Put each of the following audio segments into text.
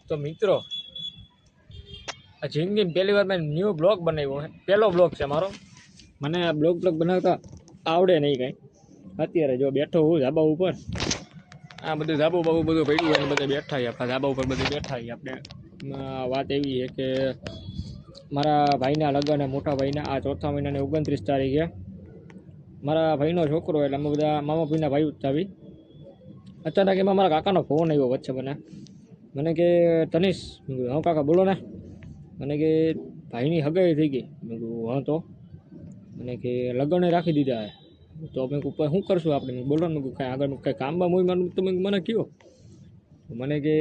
તો મિત્રો આ જિંદગી પહેલી વાર મેં ન્યૂ બ્લોગ બનાવ્યો છે, પહેલો બ્લોગ છે મારો. મને આ બ્લોગ બનાવતા આવડે નહીં કાંઈ. અત્યારે જો બેઠો હું ધાબા ઉપર, આ બધું ધાબુ બાબુ બધું પડ્યું હોય ને બધા બેઠા છીએ આપણા ધાબા ઉપર બધું બેઠા છીએ આપણે. વાત એવી છે કે મારા ભાઈના લગ્ન, મોટા ભાઈના આ ચોથા મહિનાની 29 તારીખે મારા ભાઈનો છોકરો, એટલે અમે બધા મામા ભાઈના ભાઈ જ આવી. અચાનક એમાં મારા કાકાનો ફોન આવ્યો વચ્ચે મને કે તનિષ, મેં કીધું હા કાકા બોલો ને. મને કે ભાઈની હગાઈ થઈ ગઈ. મેં કીધું હા તો. મને કે લગ્ન રાખી દીધા હે. તો અમે શું કરશું આપણે, બોલો ને કાંઈ આગળ કાંઈ કામમાં મૂવી માનું તમે મને કહો. મને કે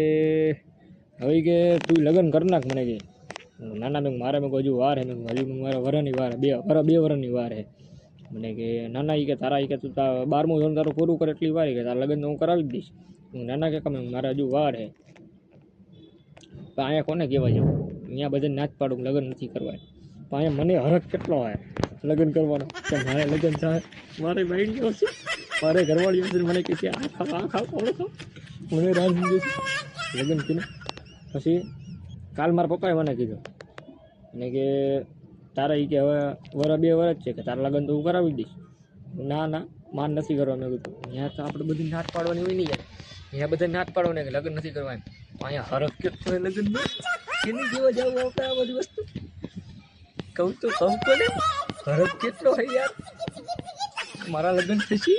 હવે કે તું લગ્ન કરી નાખ. મને કે નાના મેં મારે મેં હજુ વાર હે, મેં હજુ મારા વરની વાર, બે વરની વાર હે. મને કે નાના કે તારા કે તું 12મું ધોરણ તારું પૂરું કરે એટલી વાર કે તારા લગ્ન તો હું કરાવી જ દઈશ. નાના કે મારે હજુ વાર હે. પણ અહીંયા કોને કહેવા જવું, અહીંયા બધાને ના જ પાડું લગ્ન નથી કરવા. પણ અહીંયા મને હરખ કેટલો હોય લગ્ન કરવાનો કે મારે લગ્ન થાય, મારે બાઈડીઓ છે, મારે ઘરવાળીઓ છે. મને કે આ ખાવ ઓળો ખાવ, મને રાજ લગ્ન કીને. પછી કાલ મારા પપ્પાએ મને કીધું, અને કે તારા એ કે હવે બે વર્ષ છે કે તારા લગ્ન તો હું કરાવી દઈશ. ના માન નથી કરવા. મેં કીધું ત્યાં તો આપણે બધી નાટ પાડવાની હોય નહીં યાર, અહીંયા બધા નાટ પાડવાની કે લગ્ન નથી કરવા. અહીંયા હરખ કેટલો હોય લગ્ન કેની જેવા જવું આપણે આ બધી વસ્તુ કહું તો ને હરખ કેટલો હોય યાર. મારા લગ્ન થશે